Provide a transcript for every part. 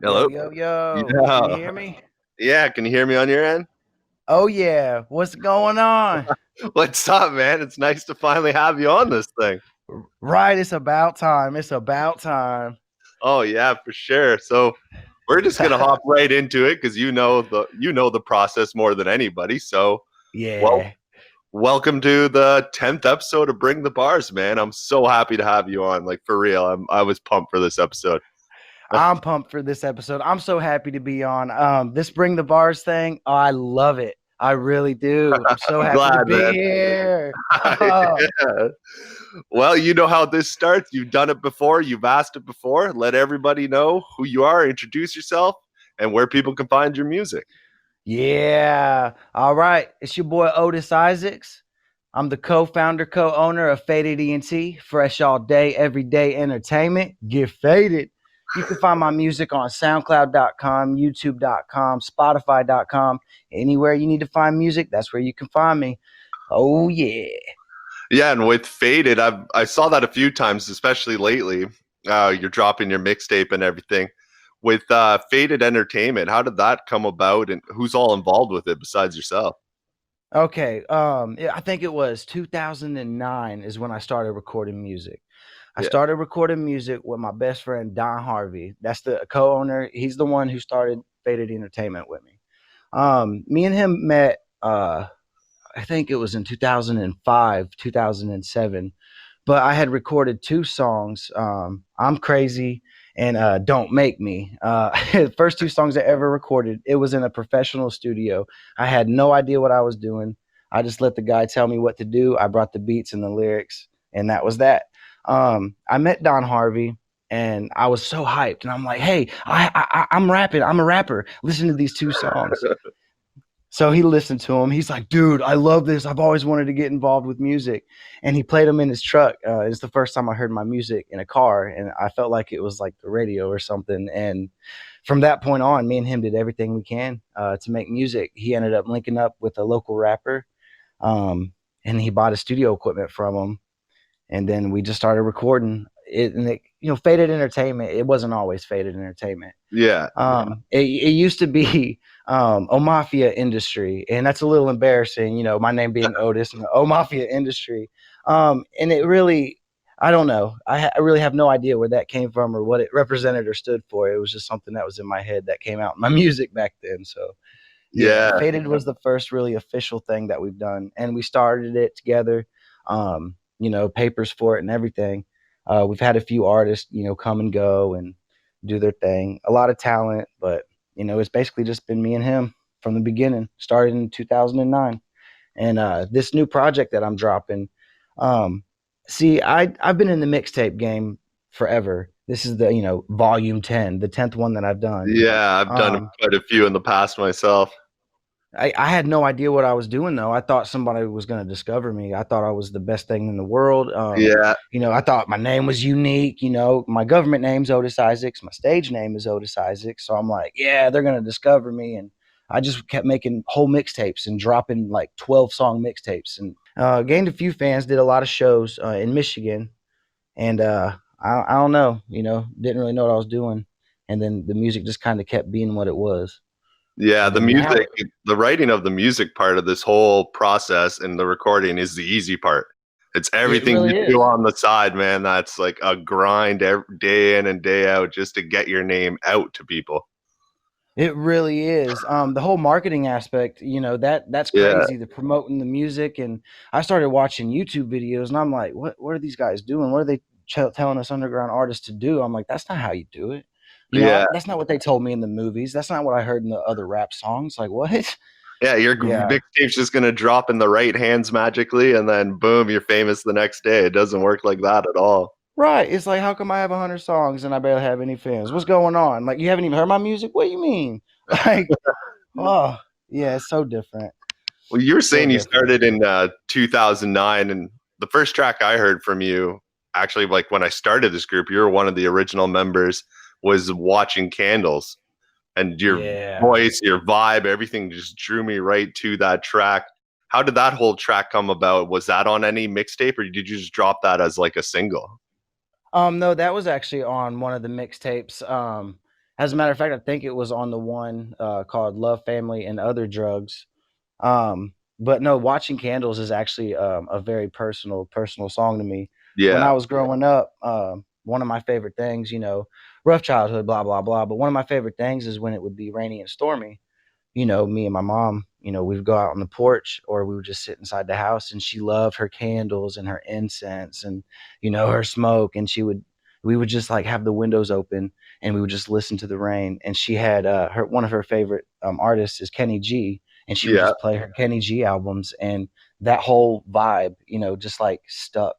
Yo, Hello? yo, yo. Can you Yeah. hear me? Yeah, can you hear me on your end? Oh, yeah. What's going on? What's up, man? It's nice to finally have you on this thing. Right. It's about time. It's about time. Oh yeah, for sure. So we're just gonna hop right into it because you know the process more than anybody. So well, Yeah. welcome to the 10th episode of Bring the Bars, man. I'm so happy to have you on. Like for real. I was pumped for this episode. I'm pumped for this episode. I'm so happy to be on. This Bring the Bars thing. Oh, I love it. I really do. I'm so I'm happy to glad, be man. here. Oh, Yeah. Well, you know how this starts. You've done it before. You've asked it before. Let everybody know who you are, introduce yourself, and where people can find your music. yeah. All right. It's your boy Otis Isaacs. I'm the co-founder, co-owner of Faded ENT, fresh all day, everyday entertainment. Get faded. You can find my music on SoundCloud.com, YouTube.com, Spotify.com. Anywhere you need to find music, that's where you can find me. Oh yeah. Yeah, and with Faded, I saw that a few times, especially lately. You're dropping your mixtape and everything. With Faded Entertainment, how did that come about, and who's all involved with it besides yourself? Okay. Yeah, I think it was 2009 is when I started recording music. I Yeah. started recording music with my best friend Don Harvey. That's the co-owner. He's the one who started Faded Entertainment with me. Me and him met. I think it was in 2005, 2007. But I had recorded two songs. I'm Crazy and Don't Make Me. First two songs I ever recorded. It was in a professional studio. I had no idea what I was doing. I just let the guy tell me what to do. I brought the beats and the lyrics, and that was that. I met Don Harvey, and I was so hyped. And I'm like, "Hey, I'm rapping. I'm a rapper. Listen to these two songs." So he listened to him. He's like, "Dude, I love this. I've always wanted to get involved with music." And he played them in his truck. It's the first time I heard my music in a car, and I felt like it was like the radio or something. And from that point on, me and him did everything we can to make music. He ended up linking up with a local rapper, and he bought his studio equipment from him, and then we just started recording it. And Faded Entertainment. It wasn't always Faded Entertainment. Yeah. It used to be O Mafia Industry, and that's a little embarrassing, my name being Otis and O Mafia Industry. And it really, I don't know, I really have no idea where that came from or what it represented or stood for. It was just something that was in my head that came out in my music back then. So yeah, Yeah. Faded was the first really official thing that we've done, and we started it together. Papers for it and everything. We've had a few artists, come and go and do their thing. A lot of talent, but it's basically just been me and him from the beginning. Started in 2009, and this new project that I'm dropping. Um, see, I've been in the mixtape game forever. This is the volume 10, the 10th one that I've done. Yeah, I've done Um, quite a few in the past myself. I had no idea what I was doing though. I thought somebody was going to discover me. I thought I was the best thing in the world. Yeah. I thought my name was unique. My government name's Otis Isaacs. My stage name is Otis Isaacs. So I'm like, yeah, they're going to discover me. And I just kept making whole mixtapes and dropping like 12-song mixtapes and gained a few fans, did a lot of shows in Michigan. And I don't know, didn't really know what I was doing. And then the music just kind of kept being what it was. Yeah, And the then now, music, the writing of the music part of this whole process and the recording is the easy part. It's it everything you really do is. on the side, man. That's like a grind day in and day out just to get your name out to people. It really is. The whole marketing aspect, that's Yeah. crazy. The promoting the music, and I started watching YouTube videos, and I'm like, what are these guys doing? What are they telling us underground artists to do? I'm like, that's not how you do it. Yeah. That's not what they told me in the movies. That's not what I heard in the other rap songs. Like, what? Yeah. Your Yeah, mixtape's just going to drop in the right hands magically, and then boom, you're famous the next day. It doesn't work like that at all. right. It's like, how come I have 100 songs and I barely have any fans? What's going on? Like, you haven't even heard my music? What do you mean? Like, oh, yeah, it's so different. Well, you were So saying you different. started in 2009, and the first track I heard from you, actually, like when I started this group, you were one of the original members, was Watching Candles. And your Yeah. voice, your vibe, everything just drew me right to that track. How did that whole track come about? Was that on any mixtape, or did you just drop that as like a single? No, that was actually on one of the mixtapes. As a matter of fact, I think it was on the one called Love, Family, and Other Drugs. But no, Watching Candles is actually a very personal song to me. When Yeah. I was growing up, one of my favorite things, rough childhood, blah blah blah. But one of my favorite things is when it would be rainy and stormy. Me and my mom, we'd go out on the porch or we would just sit inside the house, and she loved her candles and her incense and, her smoke. And we would just like have the windows open and we would just listen to the rain. And she had one of her favorite artists is Kenny G, and she would Yeah. just play her Kenny G albums. And that whole vibe, just like stuck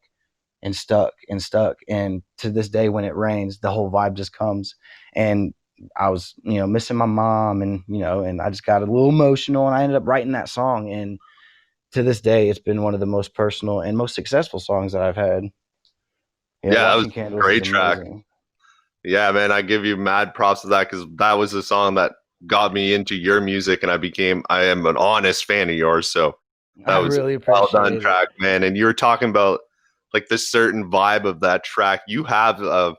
and stuck and stuck. And to this day, when it rains, the whole vibe just comes. And I was, missing my mom, and, and I just got a little emotional, and I ended up writing that song. And to this day, it's been one of the most personal and most successful songs that I've had. Yeah, Yeah, that was Watching a Candles is great track. amazing. Yeah, man, I give you mad props to that because that was the song that got me into your music, and I am an honest fan of yours. So that I was a really well done appreciate it. track, man. And you were talking about like this certain vibe of that track. You have a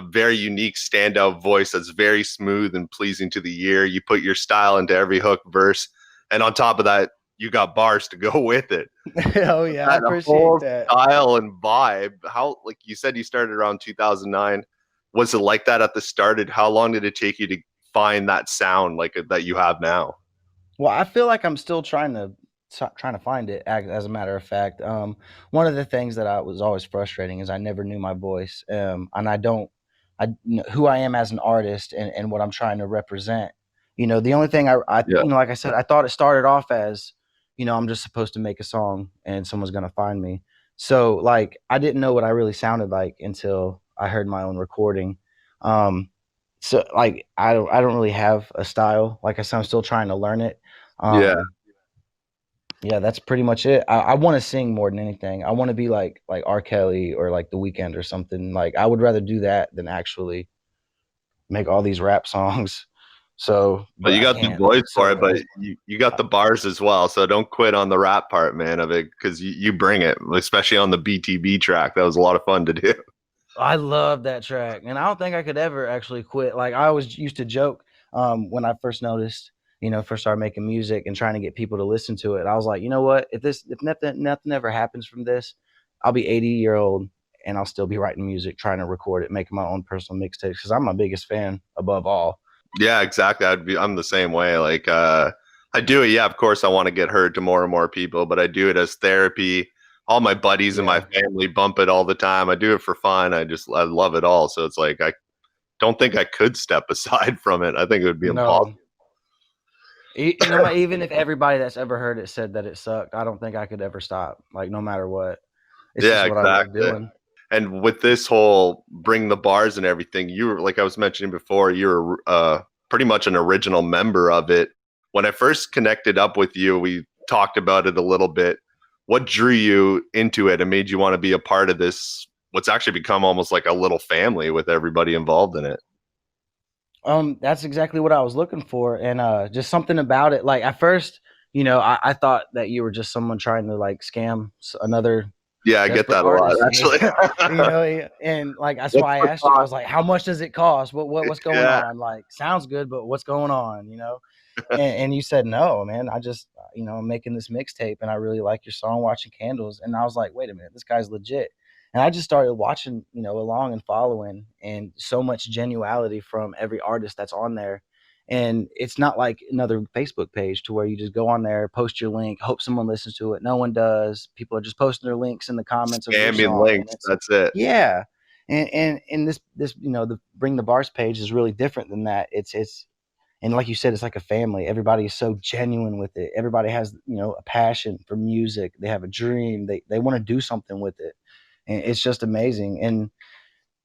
very unique standout voice that's very smooth and pleasing to the ear. You put your style into every hook verse, and on top of that, you got bars to go with it. Oh yeah, I That appreciate whole that. style and vibe. How, like you said, you started around 2009. Was it like that at the start? And how long did it take you to find that sound like that you have now? Well, I feel like I'm still trying to find it. As a matter of fact, one of the things that I was always frustrating is I never knew my voice, and who I am as an artist, and what I'm trying to represent. The only thing Yeah, like I said, I thought it started off as, I'm just supposed to make a song and someone's gonna find me. So like I didn't know what I really sounded like until I heard my own recording. Um, so like I don't really have a style. Like I said, I'm still trying to learn it. yeah. Um, yeah, that's pretty much it. I want to sing more than anything. I want to be like R. Kelly or like The Weeknd or something. Like I would rather do that than actually make all these rap songs. So, But but you I got the can't. voice for So it, but you got the bars as well. So don't quit on the rap part, man, of it because you bring it, especially on the BTB track. That was a lot of fun to do. I love that track, and I don't think I could ever actually quit. Like I always used to joke when I first noticed, first started making music and trying to get people to listen to it. I was like, you know what? If nothing ever happens from this, I'll be 80-year old and I'll still be writing music, trying to record it, making my own personal mixtapes because I'm my biggest fan above all. Yeah, exactly. I'm the same way. Like I do it, yeah, of course I want to get heard to more and more people, but I do it as therapy. All my buddies and my Yeah, family bump it all the time. I do it for fun. I love it all. So it's like I don't think I could step aside from it. I think it would be impossible. no, even if everybody that's ever heard it said that it sucked, I don't think I could ever stop. Like no matter what, it's Yeah, just what I love exactly. doing. And with this whole bring the bars and everything, you were like I was mentioning before, you're pretty much an original member of it. When I first connected up with you, we talked about it a little bit. What drew you into it and made you want to be a part of this? What's actually become almost like a little family with everybody involved in it. That's exactly what I was looking for, and just something about it. Like at first, I thought that you were just someone trying to like scam another Yeah, I get desperate that a lot, artist. actually. And like that's What's why I the asked you. I cost? was like, "How much does it cost? What's going Yeah, on? Like, sounds good, but what's going on?" And you said no, man. I just I'm making this mixtape, and I really like your song, Watching Candles. And I was like, wait a minute, this guy's legit. And I just started watching, along and following, and so much genuality from every artist that's on there. And it's not like another Facebook page to where you just go on there, post your link, hope someone listens to it. No one does. People are just posting their links in the comments of your spamming song, and links. it's That's it. yeah. And this the Bring the Bars page is really different than that. It's and like you said, it's like a family. Everybody is so genuine with it. Everybody has a passion for music. They have a dream. They want to do something with it, and it's just amazing. And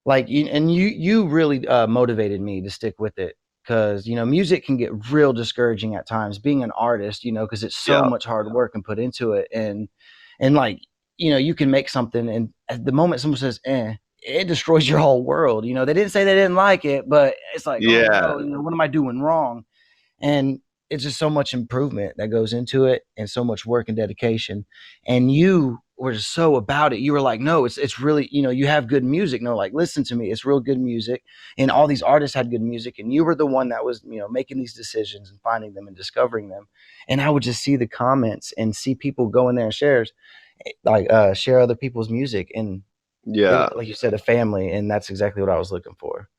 like you really motivated me to stick with it, because music can get real discouraging at times, being an artist, because it's so Yeah, much hard work and put into it. And like you can make something, and at the moment someone says it destroys your whole world. They didn't say they didn't like it, but it's like, oh yeah. no, what am I doing wrong? And it's just so much improvement that goes into it, and so much work and dedication. And you were just so about it. You were like, no, it's really, you have good music. No, like, listen to me, it's real good music. And all these artists had good music, and you were the one that was, making these decisions and finding them and discovering them. And I would just see the comments and see people go in there and share other people's music. And it Yeah. was, like you said, a family. And that's exactly what I was looking for.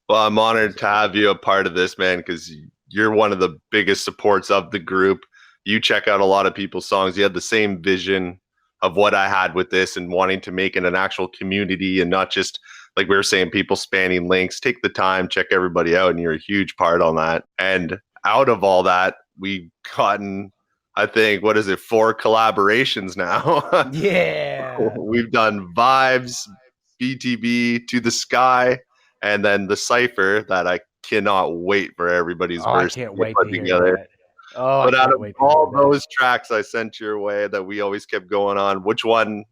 Well, I'm honored to have you a part of this, man, because you're one of the biggest supports of the group. You check out a lot of people's songs. You had the same vision of what I had with this and wanting to make it an actual community and not just, like we were saying, people spanning links. Take the time, check everybody out, and you're a huge part on that. And out of all that, we've gotten, I think, what is it, 4 collaborations now? Yeah. We've done Vibes, BTB, To the Sky, and then the Cypher that I cannot wait for everybody's I verse can't to wait put to hear together. that. Oh, But I out can't of wait to all hear that. those tracks I sent your way that we always kept going on, which one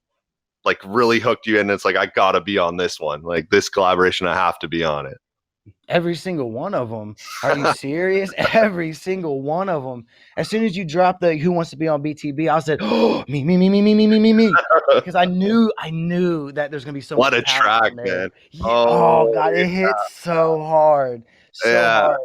like really hooked you in? It's like, I gotta be on this one. Like this collaboration, I have to be on it. Every single one of them. Are you serious? Every single one of them. As soon as you dropped the "Who Wants to Be on BTB," I said, "Oh, me," because I knew that there's gonna be so What much a talent track, on there. man. Yeah. Oh Oh, God, it hits so hard, so yeah. hard.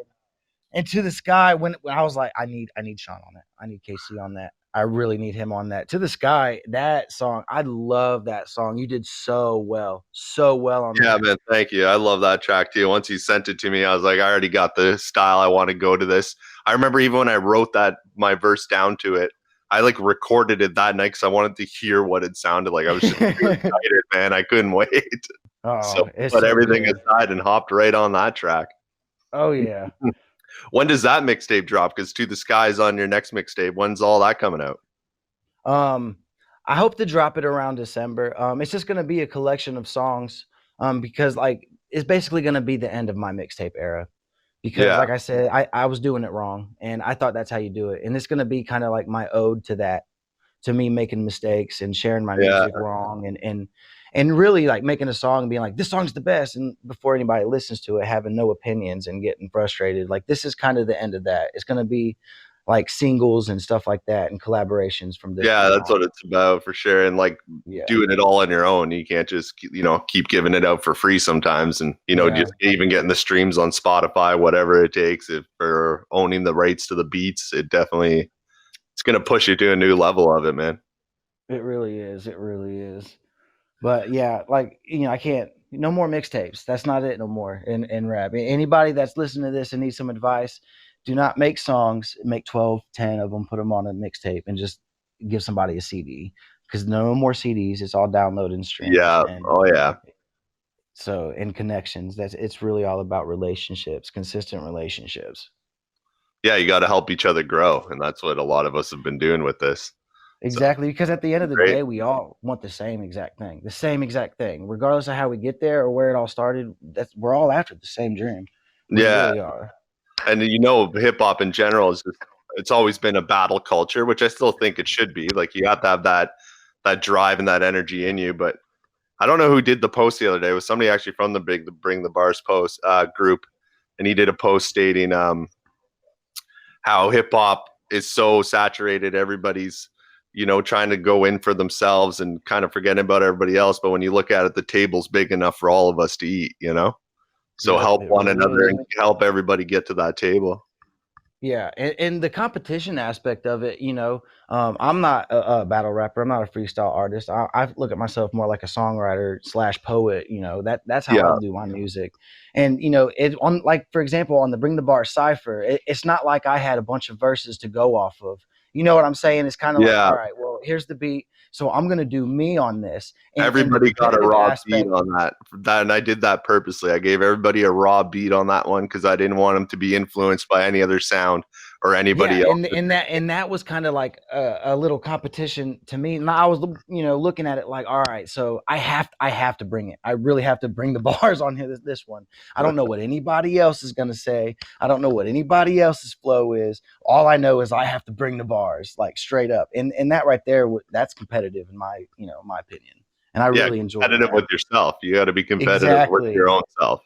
And To the Sky, when I was like, I need Sean on that. I need KC on that. I really need him on that. To the Sky, that song, I love that song. You did so well on Yeah, that. man. Thank you. I love that track too. Once you sent it to me, I was like, I already got the style I want to go to this. I remember even when I wrote my verse down to it, I like recorded it that night because I wanted to hear what it sounded like. I was just too excited, man. I couldn't wait. So Oh, it's put so everything good. aside and hopped right on that track. Oh yeah. When does that mixtape drop? Because To the Sky is on your next mixtape. When's all that coming out? I hope to drop it around December. It's just gonna be a collection of songs. Because like it's basically gonna be the end of my mixtape era. Because Yeah. like I said, I was doing it wrong, and I thought that's how you do it. And it's gonna be kind of like my ode to that, to me making mistakes and sharing my Yeah. music wrong, and really like making a song and being like, this song's the best, and before anybody listens to it, having no opinions and getting frustrated. Like this is kind of the end of that. It's gonna be like singles and stuff like that and collaborations from this Yeah, point that's on. what it's about for sure. And like Yeah. doing it all on your own. You can't just, keep giving it out for free sometimes. And, Yeah. just even getting the streams on Spotify, whatever it takes, if for owning the rights to the beats, it's going to push you to a new level of it, man. It really is. It really is. But yeah, like I can't. No more mixtapes. That's not it no more in rap. Anybody that's listening to this and needs some advice, do not make songs. Make 12, 10 of them. Put them on a mixtape and just give somebody a CD. Because no more CDs. It's all download and streams. Yeah. And Oh, yeah. so in connections, it's really all about relationships, consistent relationships. Yeah. You got to help each other grow. And that's what a lot of us have been doing with this. So Exactly, because at the end of the great. day, we all want the same exact thing, regardless of how we get there or where it all started. We're all after the same dream. We Yeah. really are. And hip hop in general it's always been a battle culture, which I still think it should be. Like you have to have that drive and that energy in you. But I don't know who did the post the other day. It was somebody actually from the BringTheBars post group, and he did a post stating how hip hop is so saturated. Everybody's trying to go in for themselves and kind of forgetting about everybody else. But when you look at it, the table's big enough for all of us to eat. So Yeah, help it one really another is. and help everybody get to that table. Yeah, and the competition aspect of it, I'm not a battle rapper. I'm not a freestyle artist. I look at myself more like a songwriter slash poet. That's how I Yeah. do my music. And it on, like, for example, on the Bring the Bar cipher, it's not like I had a bunch of verses to go off of. You know what I'm saying? It's kind of like, Yeah. all right, well, here's the beat, so I'm gonna do me on this. And the Everybody got a competitive raw beat aspect. on that. And I did that purposely. I gave everybody a raw beat on that one because I didn't want them to be influenced by any other sound or Yeah, anybody else. and that was kind of like a little competition to me. And I was, looking at it like, all right, so I have to bring it. I really have to bring the bars on here. This one. I don't know what anybody else is gonna say. I don't know what anybody else's flow is. All I know is I have to bring the bars, like straight up. And that right there, that's competitive in my opinion. And I Yeah, really enjoy competitive that. with yourself. You got to be competitive with your Exactly. own self.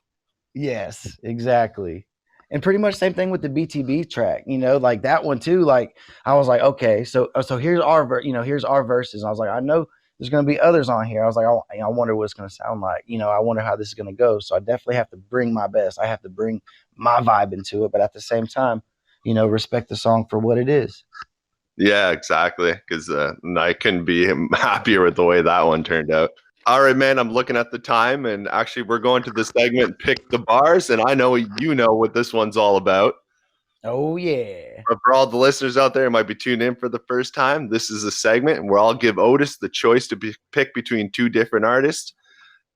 Yes, exactly. And pretty much same thing with the BTB track, like that one too. Like I was like, okay, so here's our here's our verses. And I was like, I know there's going to be others on here. I was like, I wonder what it's going to sound like. I wonder how this is going to go. So I definitely have to bring my best. I have to bring my vibe into it, but at the same time, respect the song for what it is. Yeah, exactly. Because I couldn't be happier with the way that one turned out. All right, man, I'm looking at the time, and actually we're going to the segment Pick the Bars, and I know you know what this one's all about. Oh, yeah. But for all the listeners out there who might be tuned in for the first time, this is a segment where I'll give Otis the choice to pick between two different artists,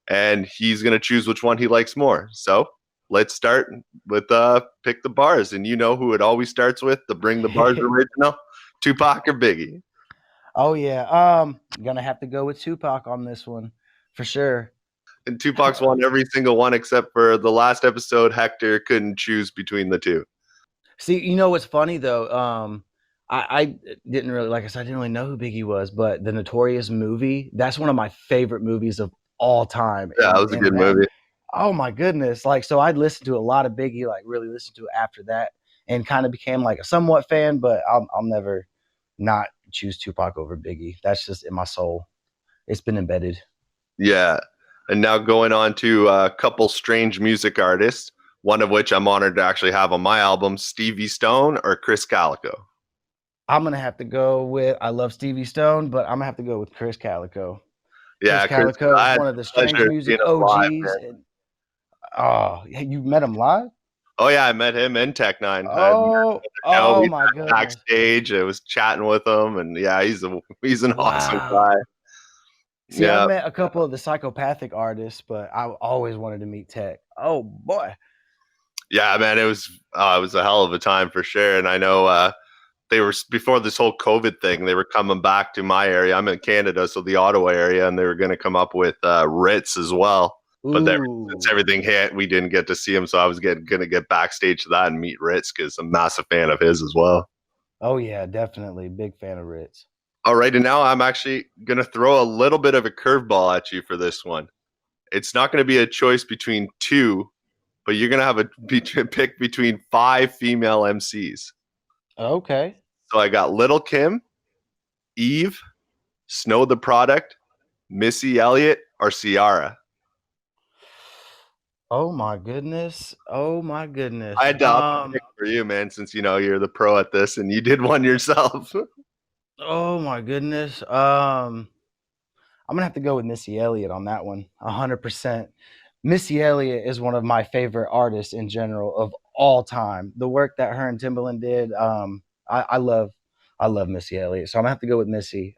and he's going to choose which one he likes more. So let's start with Pick the Bars, and you know who it always starts with, the Bring the Bars original, Tupac or Biggie? Oh, yeah. Gonna have to go with Tupac on this one for sure. And Tupac's won every single one except for the last episode. Hector couldn't choose between the two. See, what's funny though? I didn't really, like I said, I didn't really know who Biggie was, but the Notorious movie, that's one of my favorite movies of all time. Yeah, that was a good movie. Oh my goodness. Like, so I'd listened to a lot of Biggie, like really listened to it after that, and kind of became like a somewhat fan, but I'll never not choose Tupac over Biggie. That's just in my soul. It's been embedded. Yeah. And now going on to a couple strange music artists, one of which I'm honored to actually have on my album, Stevie Stone or Chris Calico. I'm going to have to go with, I love Stevie Stone, but I'm going to have to go with Chris Calico. Yeah, Chris Calico is one of the strange music OGs. You met him live? Oh yeah, I met him in Tech Nine. Oh my goodness! Backstage, I was chatting with him, and yeah, he's an awesome guy. See, I met a couple of the psychopathic artists, but I always wanted to meet Tech. Oh boy! Yeah, man, it was a hell of a time for sure. And I know they were, before this whole COVID thing, they were coming back to my area. I'm in Canada, so the Ottawa area, and they were going to come up with Ritz as well. But since everything hit, we didn't get to see him. So I was going to get backstage to that and meet Ritz because I'm a massive fan of his as well. Oh, yeah, definitely. Big fan of Ritz. All right. And now I'm actually going to throw a little bit of a curveball at you for this one. It's not going to be a choice between two, but you're going to have a pick between 5 female MCs. Okay. So I got Little Kim, Eve, Snow the Product, Missy Elliott, or Ciara. Oh my goodness! Oh my goodness! I had to pick for you, man, since you're the pro at this, and you did one yourself. Oh my goodness! I'm gonna have to go with Missy Elliott on that one, 100%. Missy Elliott is one of my favorite artists in general of all time. The work that her and Timbaland did, I love Missy Elliott, so I'm gonna have to go with Missy.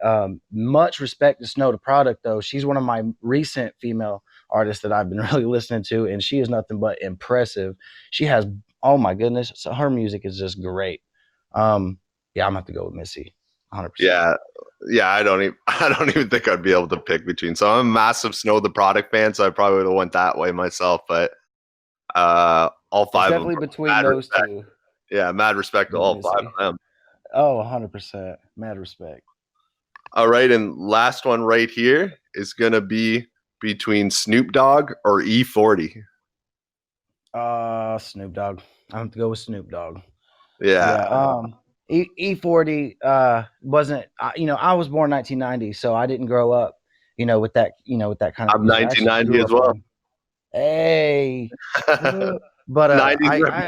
Much respect to Snow the Product, though. She's one of my recent female artists that I've been really listening to, and she is nothing but impressive. She has, oh my goodness, so her music is just great. Yeah, I'm gonna have to go with Missy, 100%. Yeah, I don't even think I'd be able to pick between. So I'm a massive Snow the Product fan, so I probably would have went that way myself. But all 5 it's definitely of them between those two. Yeah, mad respect to all 5 of them. Oh, 100%. Mad respect. All right, and last one right here is going to be between Snoop Dogg or E40. Snoop Dogg. I have to go with Snoop Dogg. Yeah. E40 wasn't, I was born 1990, so I didn't grow up, with that kind of. I'm 1990 as well. Hey. But I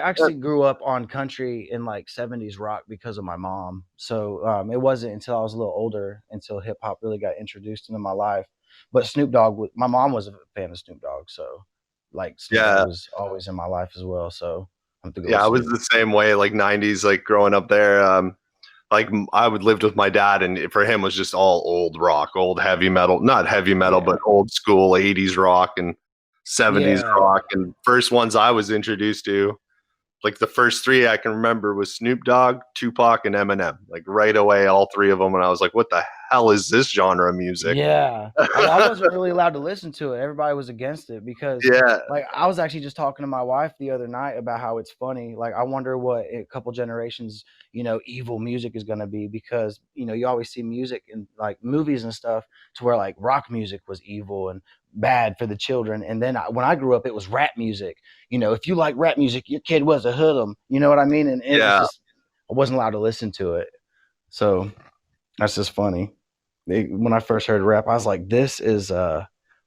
actually grew up on country in like 70s rock because of my mom. So it wasn't until I was a little older until hip hop really got introduced into my life. But Snoop Dogg, my mom was a fan of Snoop Dogg, so like Snoop Dogg was always in my life as well. So I have to go. Yeah, I was the same way. Like 90s, like growing up there. Like I would lived with my dad, and for him it was just all old rock, old heavy metal, not heavy metal, but old school 80s rock and 70s rock. And first ones I was introduced to, like the first 3 I can remember was Snoop Dogg, Tupac, and Eminem. Like right away, all 3 of them, and I was like, "What the hell is this genre of music?" Yeah, I wasn't really allowed to listen to it. Everybody was against it because, like, I was actually just talking to my wife the other night about how it's funny. Like, I wonder what a couple generations, evil music is going to be, because you always see music in like movies and stuff to where like rock music was evil and bad for the children, and then when I grew up, it was rap music. If you like rap music, your kid was a hoodlum. You know what I mean? And I wasn't allowed to listen to it, so that's just funny. when I first heard rap, I was like, this is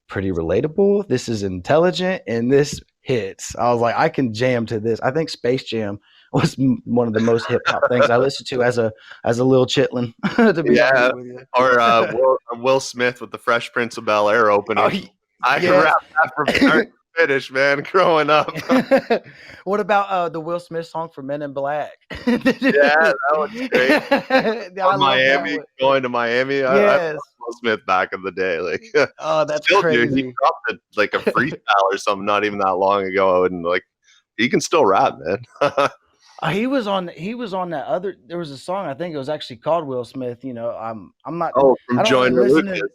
pretty relatable. This is intelligent, and this hits. I was like, I can jam to this. I think Space Jam was one of the most hip hop things I listened to as a little chitlin. To be Yeah, honest with you. or Will Smith with the Fresh Prince of Bel Air Oh, opening. I can yes. rap that from start to finish, man. Growing up, What about the Will Smith song for Men in Black? yeah, that was great. I Or love that Miami, one. going to Miami. I love Yes. Will Smith back in the day. Like, Oh, that's still, dude, he crazy. dropped like a freestyle or something not even that long ago, and like he can still rap, man. He was on that other. There was a song, I think it was actually called Will Smith. You know, I'm not. Oh, I from don't really Joyner listen Lucas. to.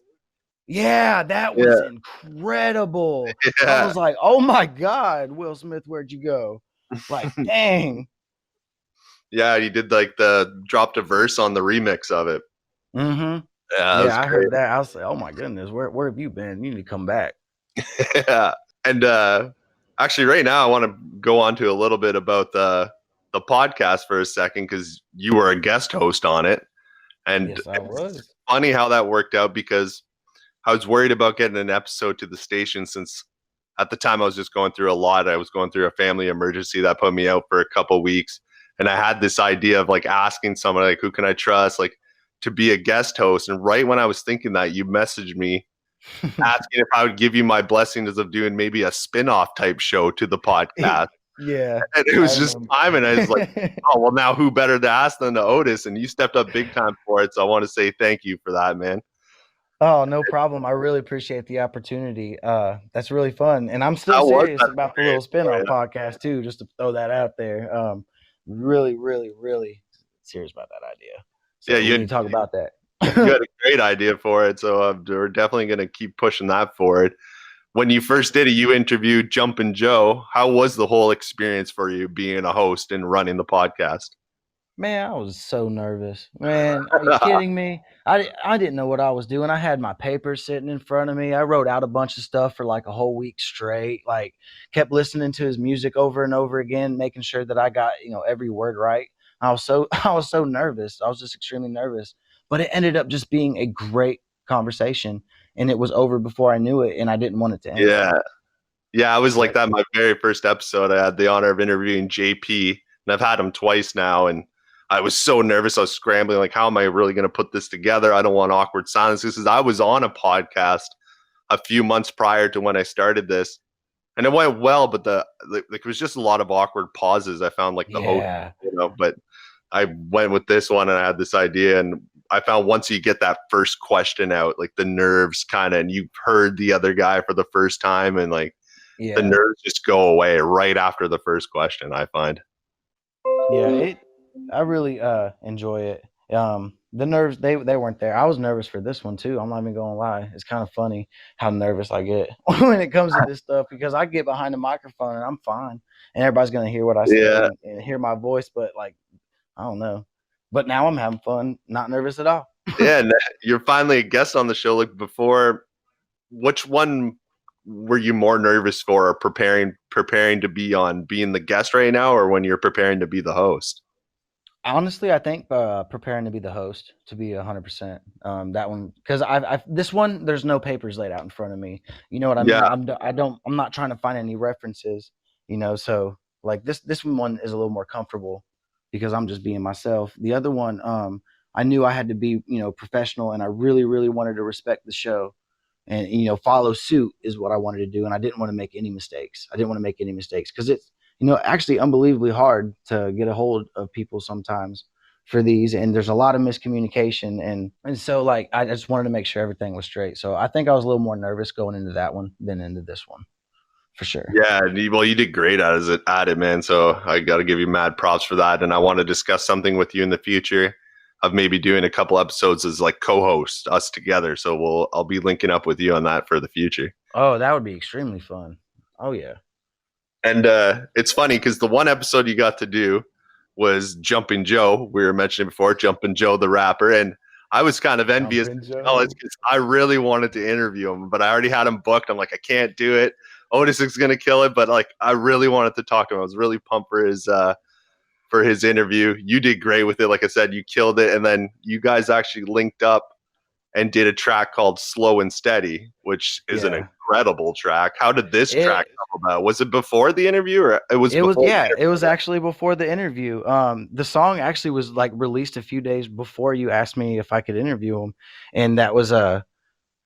Yeah, that was Yeah, incredible. I yeah, was like, oh my god, Will Smith, where'd you go? Like, dang. yeah. He did like the dropped a verse on the remix of it. Mm-hmm. Yeah, that was Yeah, I great. heard that. I was like, oh my goodness, where have you been? You need to come back. Yeah. And actually, right now, I want to go on to a little bit about the podcast for a second because you were a guest host on it, and Yes, I it's was. funny how that worked out because I was worried about getting an episode to the station since at the time I was just going through a lot. I was going through a family emergency that put me out for a couple weeks, and I had this idea of like asking someone like, who can I trust, like to be a guest host. And right when I was thinking that, you messaged me asking if I would give you my blessings of doing maybe a spin-off type show to the podcast. Yeah, And it I was just remember. time. And I was like, oh, well, now who better to ask than to Otis? And you stepped up big time for it. So I want to say thank you for that, man. Oh, no problem. I really appreciate the opportunity. That's really fun. And I'm still How was serious that about the little experience for spin-off you? podcast too, just to throw that out there. Really, really, really serious about that idea. Yeah, So we need to talk about you that. had a great idea for it. So we're definitely going to keep pushing that forward. When you first did it, you interviewed Jumpin Joe. How was the whole experience for you being a host and running the podcast? Man, I was so nervous. Man, are you kidding me? I didn't know what I was doing. I had my papers sitting in front of me. I wrote out a bunch of stuff for like a whole week straight. Like kept listening to his music over and over again, making sure that I got, every word right. I was so nervous. I was just extremely nervous. But it ended up just being a great conversation and it was over before I knew it and I didn't want it to end. Yeah. Yeah, I was like Yep. that. My very first episode, I had the honor of interviewing JP, and I've had him twice now. And I was so nervous. I was scrambling, like, how am I really going to put this together? I don't want awkward silences. Because I was on a podcast a few months prior to when I started this, and it went well, but like it was just a lot of awkward pauses. I found like the host, Yeah. but I went with this one, and I had this idea, and I found once you get that first question out, like the nerves kind of, and you've heard the other guy for the first time, and like the Yeah. nerves just go away right after the first question, I find. Yeah, I really enjoy it. The nerves they weren't there. I was nervous for this one too. I'm not even gonna lie. It's kind of funny how nervous I get when it comes to this stuff because I get behind the microphone and I'm fine and everybody's gonna hear what I say Yeah. and hear my voice, but like I don't know. But now I'm having fun, not nervous at all. Yeah. And you're finally a guest on the show. Like before, which one were you more nervous for, or preparing to be on, being the guest right now, or when you're preparing to be the host? Honestly, I think preparing to be the host to be 100%. That one because I've this one there's no papers laid out in front of me. You know what I mean? Yeah. I'm not trying to find any references. So like this one is a little more comfortable because I'm just being myself. The other one, I knew I had to be professional, and I really really wanted to respect the show, and follow suit is what I wanted to do, and I didn't want to make any mistakes. I didn't want to make any mistakes because it's actually unbelievably hard to get a hold of people sometimes for these, and there's a lot of miscommunication, and so like I just wanted to make sure everything was straight. So I think I was a little more nervous going into that one than into this one for sure. Yeah, well, you did great at it, man. So I got to give you mad props for that. And I want to discuss something with you in the future of maybe doing a couple episodes as like co-hosts, us together. So I'll be linking up with you on that for the future. Oh, that would be extremely fun. Oh yeah. And it's funny because the one episode you got to do was Jumpin Joe. We were mentioning before, Jumpin Joe the Rapper, and I was kind of envious Jumpin' Joe. because I really wanted to interview him, but I already had him booked. I'm like, I can't do it. Otis is gonna kill it, but like, I really wanted to talk to him. I was really pumped for his interview. You did great with it. Like I said, you killed it, and then you guys actually linked up and did a track called Slow and Steady, which is an Yeah. incredible track. How did this track It come about? Was it before the interview, or it was it was before the yeah, it was interview? actually before the interview. The song actually was like released a few days before you asked me if I could interview him, and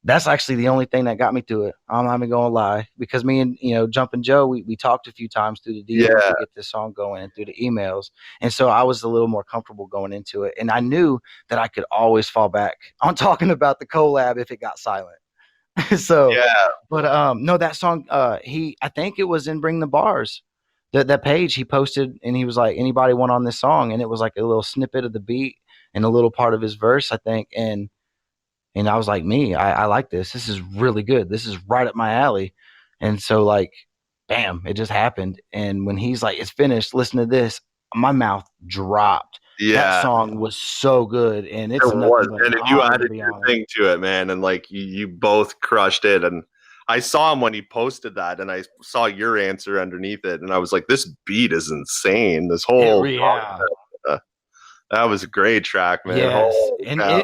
that's actually the only thing that got me to it. I'm not even gonna lie, because me and Jumpin Joe, we talked a few times through the DMs Yeah, to get this song going and through the emails, and so I was a little more comfortable going into it, and I knew that I could always fall back on talking about the collab if it got silent. So, yeah, but no, that song, I think it was in Bring the Bars. That page he posted, and he was like, anybody want on this song? And it was like a little snippet of the beat and a little part of his verse, I think, and I was like, me, I like this. This is really good. This is right up my alley. And so, like, bam, it just happened. And when he's like, it's finished, listen to this, my mouth dropped. That yeah. song was so good. And It it's was, nothing but an and you honor to added be your on it. thing to it, man, and like you both crushed it. And I saw him when he posted that, and I saw your answer underneath it, and I was like, "This beat is insane." This whole Yeah. uh, that was a great track, man. Yes, Holy and cow!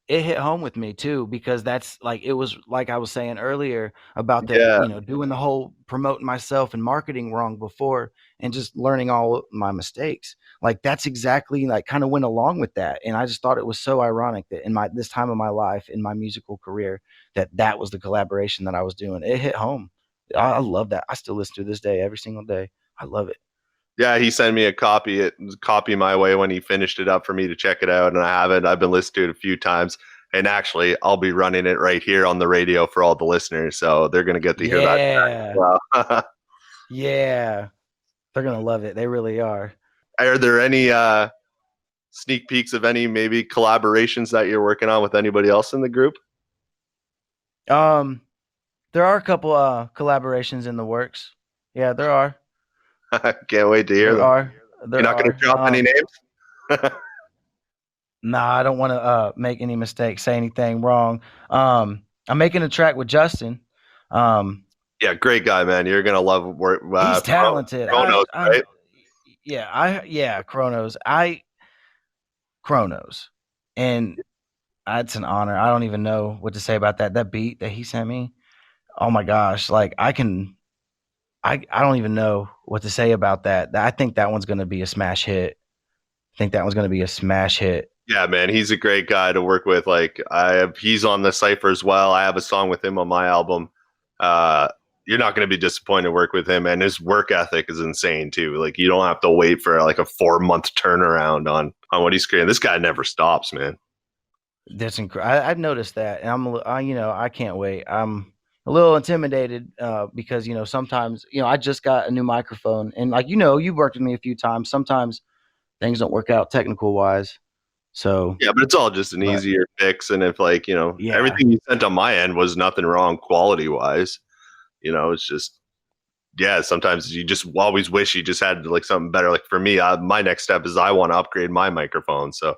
it hit home with me too, because that's like, it was like I was saying earlier about that, Yeah, doing the whole promoting myself and marketing wrong before, and just learning all my mistakes. Like, that's exactly, like, kind of went along with that, and I just thought it was so ironic that in my this time of my life in my musical career, that was the collaboration that I was doing. It hit home. I love that. I still listen to it this day, every single day. I love it. yeah. He sent me a copy my way when he finished it up for me to check it out, and I have it. I've been listening to it a few times, and actually, I'll be running it right here on the radio for all the listeners, so they're gonna get to hear that track as Yeah, well. yeah, they're gonna love it. They really are. Are there any sneak peeks of any maybe collaborations that you're working on with anybody else in the group? Um, there are a couple collaborations in the works. Yeah, there are. Can't wait to hear There them. are. You're There not going to are. drop any names? Nah, I don't want to make any mistakes, say anything wrong. I'm making a track with Justin. Um, Yeah, great guy, man. You're going to love work. he's talented. Chronos, right? Yeah, Chronos, and it's an honor. I don't even know what to say about that. That beat that he sent me. Oh my gosh, like, I don't even know what to say about that. I think that one's going to be a smash hit. I think that one's going to be a smash hit. Yeah, man, he's a great guy to work with. Like he's on the cipher as well. I have a song with him on my album. Uh, you're not going to be disappointed to work with him, and his work ethic is insane too. Like you don't have to wait for like a 4 month turnaround on what he's creating. This guy never stops, man. That's incredible. I've noticed that, and I can't wait. I'm a little intimidated because sometimes I just got a new microphone, and like you've worked with me a few times. Sometimes things don't work out technical wise. So, Yeah, but it's all just an but easier fix. And if like, yeah, everything you sent on my end was nothing wrong quality wise, it's just, yeah, sometimes you just always wish you just had like something better. Like for me, my next step is I want to upgrade my microphone. So,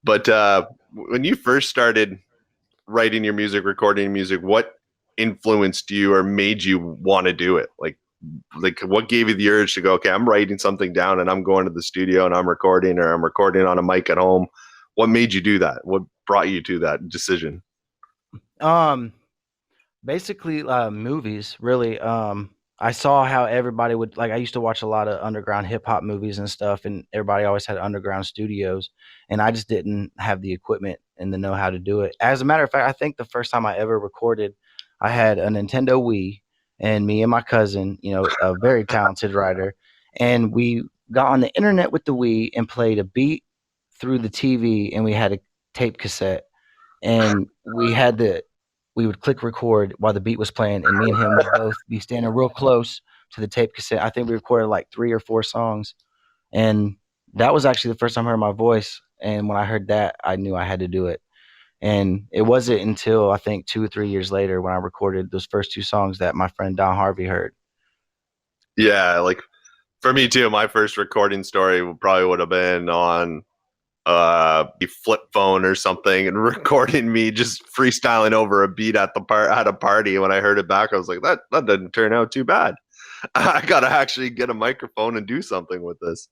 but when you first started writing your music, recording your music, what influenced you or made you want to do it? Like what gave you the urge to go, okay, I'm writing something down and I'm going to the studio and I'm recording, or I'm recording on a mic at home? What made you do that? What brought you to that decision? um, basically, movies, really. I saw how everybody would, like, I used to watch a lot of underground hip hop movies and stuff, and everybody always had underground studios, and I just didn't have the equipment and the know how to do it. As a matter of fact, I think the first time I ever recorded, I had a Nintendo Wii, and me and my cousin, a very talented writer, and we got on the internet with the Wii and played a beat through the TV, and we had a tape cassette, and we would click record while the beat was playing, and me and him would both be standing real close to the tape cassette. I think we recorded like 3 or 4 songs, and that was actually the first time I heard my voice. And when I heard that, I knew I had to do it. And it wasn't until I think 2 or 3 years later when I recorded those first 2 songs that my friend Don Harvey heard. Yeah, like for me too, my first recording story probably would have been on a flip phone or something, and recording me just freestyling over a beat at a party. When I heard it back, I was like, that didn't turn out too bad. I gotta actually get a microphone and do something with this.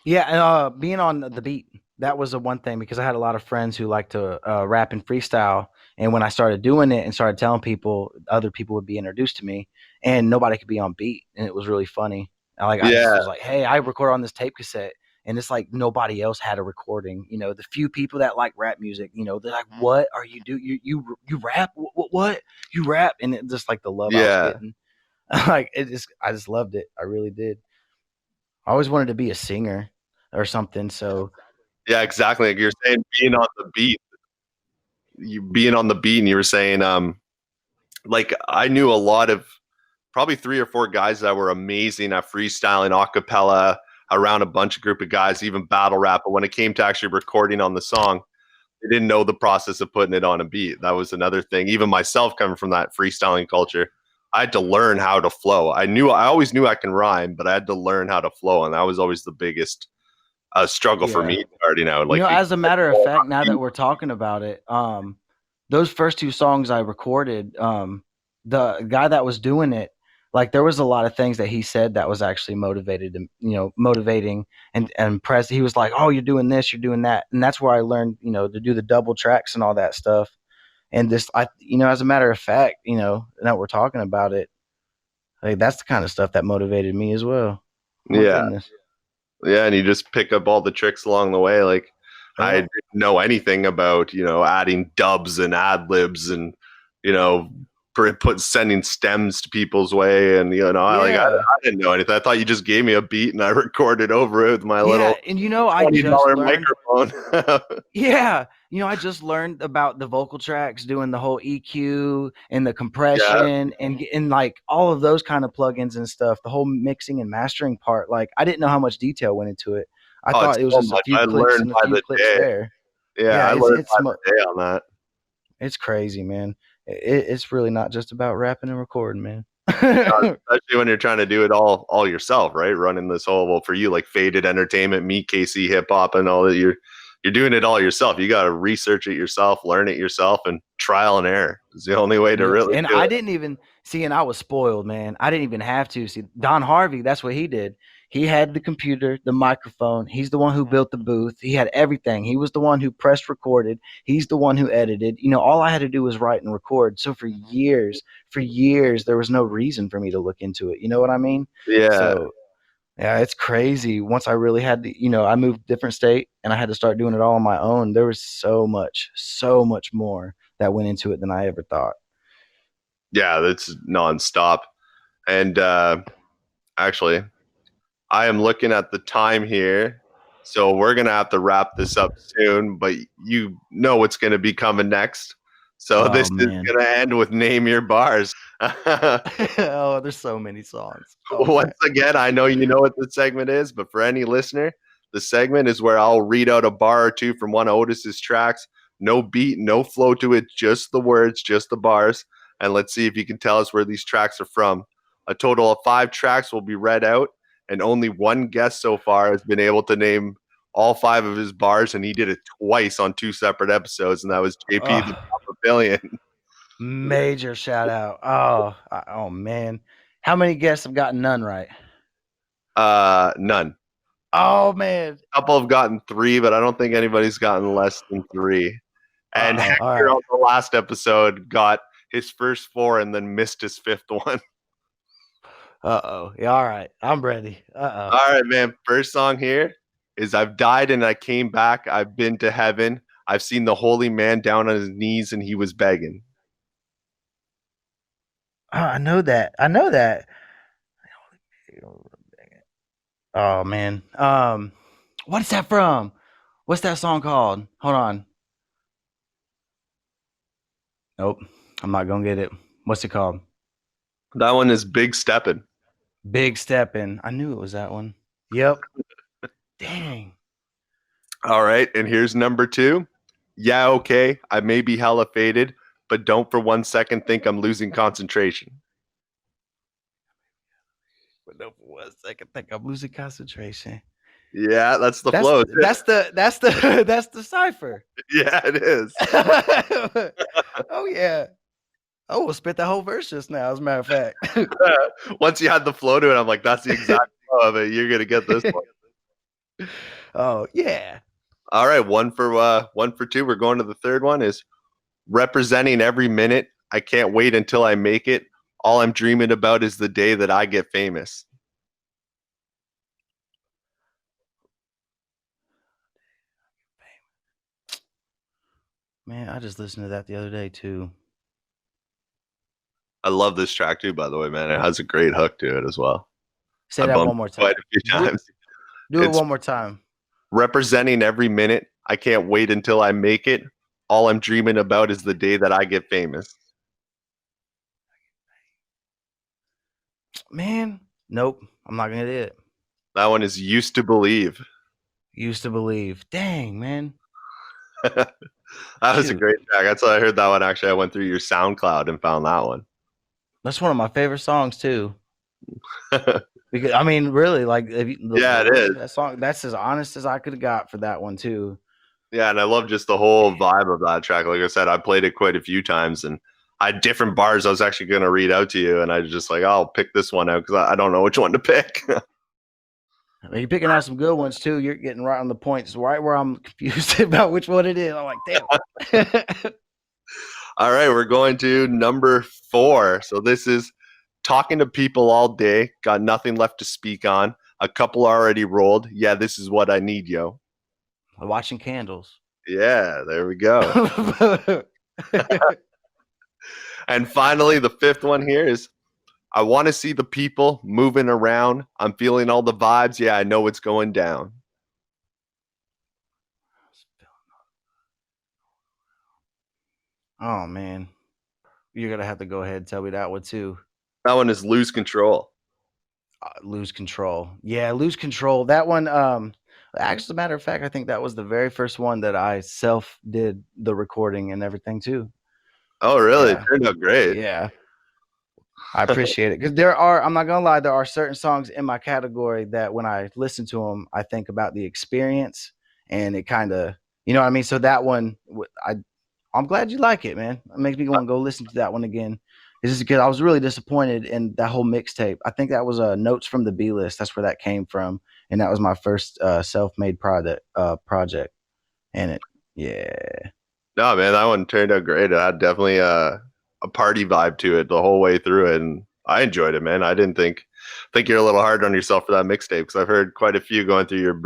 Yeah, being on the beat, that was the one thing, because I had a lot of friends who like to rap and freestyle, and when I started doing it and started telling people, other people would be introduced to me, and nobody could be on beat, and it was really funny. I just Yeah, was like, hey, I record on this tape cassette, and it's like nobody else had a recording. The few people that like rap music, they're like, what are you do? You rap? What? You rap? And it just like the love I was yeah, getting, I just loved it. I really did. I always wanted to be a singer or something. So yeah, exactly. Like you're saying, being on the beat, and you were saying, like I knew a lot of probably 3 or 4 guys that were amazing at freestyling, a cappella, around a bunch of group of guys, even battle rap. But when it came to actually recording on the song, they didn't know the process of putting it on a beat. That was another thing. Even myself, coming from that freestyling culture, I had to learn how to flow. I always knew I can rhyme, but I had to learn how to flow, and that was always the biggest struggle for yeah. me starting out. Like, As a matter of fact, now that we're talking about it, those first two songs I recorded, the guy that was doing it, like there was a lot of things that he said that was actually motivated and motivating and press. He was like, "Oh, you're doing this, you're doing that," and that's where I learned, to do the double tracks and all that stuff. And this, as a matter of fact, now that we're talking about it, like that's the kind of stuff that motivated me as well. My yeah, goodness. yeah, and you just pick up all the tricks along the way. Like, I Yeah. didn't know anything about adding dubs and ad libs and you know sending stems to people's way, and Yeah. I didn't know anything. I thought you just gave me a beat and I recorded over it with my Yeah, little and I $20 just learned. microphone. Yeah, I just learned about the vocal tracks, doing the whole EQ and the Yeah. compression and like all of those kind of plugins and stuff. The whole mixing and mastering part, like I didn't know how much detail went into it. I Oh, it's thought it was so just a much. few I clicks learned and a by few the clips day. there. Yeah, Yeah, I it's learned it's by mo- the day on that. it's crazy, man. It's really not just about rapping and recording, man. Especially when you're trying to do it all yourself, right? Running this whole, well, for you, like Faded Entertainment, Meet KC Hip Hop, and all that. You're doing it all yourself. You got to research it yourself, learn it yourself, and trial and error is the only way to Yep, really and do I it. didn't even see, and I was spoiled, man. I didn't even have to see Don Harvey. That's what he did. He had the computer, the microphone. He's the one who built the booth. He had everything. He was the one who pressed recorded. He's the one who edited. All I had to do was write and record. So for years, there was no reason for me to look into it. You know what I mean? Yeah, So yeah, it's crazy. Once I really had to, I moved different state and I had to start doing it all on my own. There was so much more that went into it than I ever thought. yeah, that's nonstop. And actually, I am looking at the time here, so we're gonna have to wrap this up soon. But you know what's gonna be coming next. So Oh this is man. gonna end with Name Your Bars. Oh, there's so many songs. Oh man. Once again, I know you know what the segment is, but for any listener, the segment is where I'll read out a bar or two from one of Otis's tracks. No beat, no flow to it, just the words, just the bars. And let's see if you can tell us where these tracks are from. A total of 5 tracks will be read out, and only one guest so far has been able to name all 5 of his bars, and he did it twice on 2 separate episodes, and that was JP the Oh, Papa Billion. major shout out. Oh man. How many guests have gotten none right? None. Oh man. Couple have gotten 3, but I don't think anybody's gotten less than 3. And All Hector right. on the last episode got his first 4 and then missed his 5th one. Uh-oh. Yeah, all right. I'm ready. Uh-oh. All right, man. First song here is I've died and I came back. I've been to heaven. I've seen the holy man down on his knees and he was begging. Oh, I know that. I know that. Oh man. What's that from? What's that song called? Hold on. Nope. I'm not gonna get it. What's it called? That one is Big Steppin'. Big Steppin'. I knew it was that one. Yep. Dang. All right. And here's number 2. Yeah, okay. I may be hella faded, but don't for 1 second think I'm losing concentration. But no, for 1 second, think I'm losing concentration. Yeah, that's the That's flow. that's the that's the that's the cipher. Yeah, it is. Oh yeah. Oh, we'll spit that whole verse just now, as a matter of fact. Once you had the flow to it, I'm like, that's the exact flow of it. You're gonna get this one. Oh yeah. All right, one for two. We're going to the third one. Is representing every minute. I can't wait until I make it. All I'm dreaming about is the day that I get famous. Man, I just listened to that the other day too. I love this track too, by the way, man. It has a great hook to it as well. Say I that bumped one more it quite time. a few Do, times. do it It's one more time. representing every minute. I can't wait until I make it. All I'm dreaming about is the day that I get famous. Man, nope. I'm not gonna do it. That one is used to believe. Used to believe. Dang, man. That was a Shoot. great track. That's why I heard that one. Actually, I went through your SoundCloud and found that one. That's one of my favorite songs too. Because I mean, really, like if you, the Yeah, it words is. of that song, that's as honest as I could have got for that one too. Yeah, and I love just the whole vibe of that track. Like I said, I played it quite a few times, and I had different bars I was actually going to read out to you, and I was just like, I'll pick this one out because I don't know which one to pick. I mean, you're picking out some good ones too. You're getting right on the points, right where I'm confused about which one it is. I'm like, damn. All right, we're going to number 4. So this is talking to people all day, got nothing left to speak on. A couple already rolled. Yeah, this is what I need, yo. Watching candles. Yeah, there we go. And finally, the fifth one here is I want to see the people moving around. I'm feeling all the vibes. Yeah, I know what's going down. Oh man, you're gonna have to go ahead and tell me that one too. That one is lose control. Lose control. Yeah, lose control. That one. Actually, as a matter of fact, I think that was the very first one that I self did the recording and everything too. Oh, really? It Yeah, turned out great. yeah. I appreciate it because there are. I'm not gonna lie. There are certain songs in my category that when I listen to them, I think about the experience, and it kind of, you know what I mean. So that one, I'm glad you like it, man. It makes me want to go listen to that one again. It's just because I was really disappointed in that whole mixtape. I think that was Notes from the B List. That's where that came from, and that was my first self-made project. And it, yeah, No, man, that one turned out great. It had definitely a party vibe to it the whole way through it, and I enjoyed it, man. I didn't think you're a little hard on yourself for that mixtape because I've heard quite a few going through your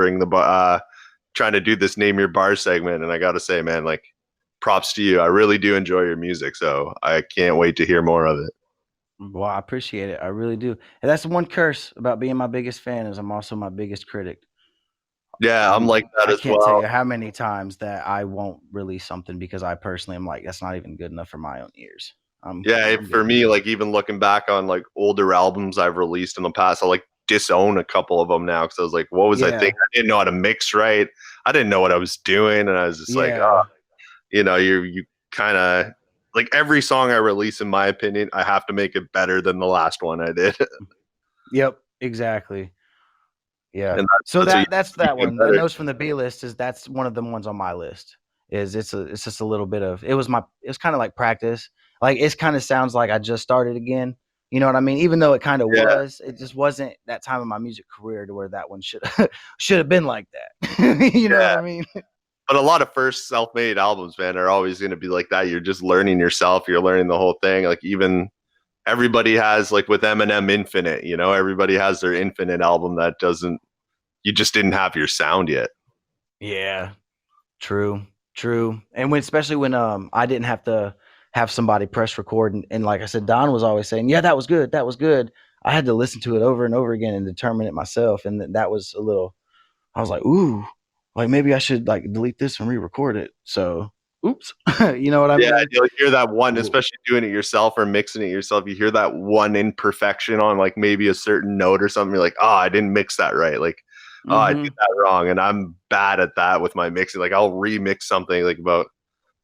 trying to do this name your bar segment, and I got to say, man, like props to you. I really do enjoy your music, so I can't wait to hear more of it. well, I appreciate it. I really do. And that's the one curse about being my biggest fan is I'm also my biggest critic. Yeah, I'm like that I as can't tell well. you how many times that I won't release something because I personally am like, that's not even good enough for my own ears. Yeah, I'm for good. me, like even looking back on like older albums I've released in the past, I like disown a couple of them now because I was like, what was I Yeah, thinking? I didn't know how to mix right. I didn't know what I was doing, and I was just like, oh, yeah, you kind of like every song I release, in my opinion, I have to make it better than the last one I did, yep, exactly. Yeah. and So that's what you that's keep that getting one. The better. notes from the B list is that's one of the ones on my list. Is it's just a little bit of it's kind of like practice. Like it's kind of sounds like I just started again. You know what I mean? Even though it kind of Yeah, was, it just wasn't that time of my music career to where that one should should have been like that. You know what yeah. I mean? But a lot of first self-made albums, man, are always going to be like that. You're just learning yourself. You're learning the whole thing. Like even everybody has like with Eminem Infinite, everybody has their Infinite album that doesn't you just didn't have your sound yet. Yeah. True, true. And when especially when I didn't have to have somebody press record and like I said, Don was always saying, "Yeah, that was good. That was good." I had to listen to it over and over again and determine it myself. And that was a little I was like, "Ooh, like maybe I should like delete this and re-record it." So, oops. You know what I Yeah, mean? you'll hear that one, Ooh. especially doing it yourself or mixing it yourself. You hear that one imperfection on like maybe a certain note or something. You're like, oh, I didn't mix that right. Like, oh, I did Mhm. that wrong. And I'm bad at that with my mixing. Like I'll remix something like about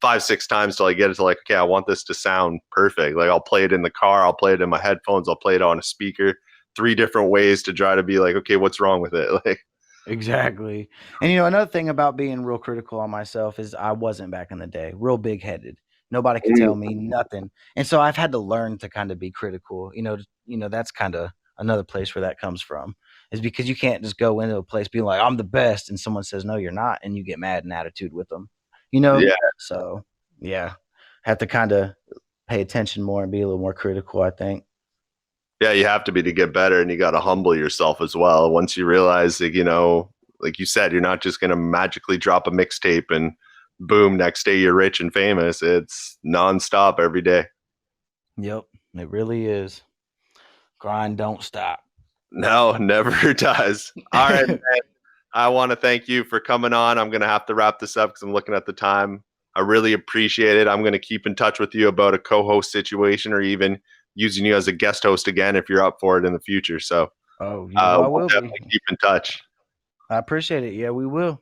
5, 6 times till I get it to like, okay, I want this to sound perfect. Like I'll play it in the car, I'll play it in my headphones, I'll play it on a speaker, 3 different ways to try to be like, okay, what's wrong with it? Like, Exactly. And you know, another thing about being real critical on myself is I wasn't back in the day, real big headed. Nobody could tell me nothing. And so I've had to learn to kind of be critical. That's kind of another place where that comes from. Is because you can't just go into a place being like, I'm the best, and someone says, no, you're not, and you get mad and attitude with them, you know? Yeah. So, yeah, have to kind of pay attention more and be a little more critical, I think. Yeah, you have to be to get better, and you got to humble yourself as well. Once you realize that, like you said, you're not just going to magically drop a mixtape and boom, next day you're rich and famous. It's nonstop every day. Yep, it really is. Grind don't stop. No, never does. All right, man. I want to thank you for coming on. I'm going to have to wrap this up because I'm looking at the time. I really appreciate it. I'm going to keep in touch with you about a co-host situation or even using you as a guest host again if you're up for it in the future. So I we'll will definitely keep in touch. I appreciate it. Yeah, we will.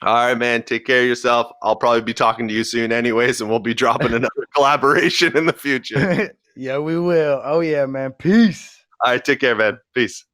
All right, man. Take care of yourself. I'll probably be talking to you soon anyways, and we'll be dropping another collaboration in the future. Yeah, we will. Oh, yeah, man. Peace. All right, take care, man. Peace.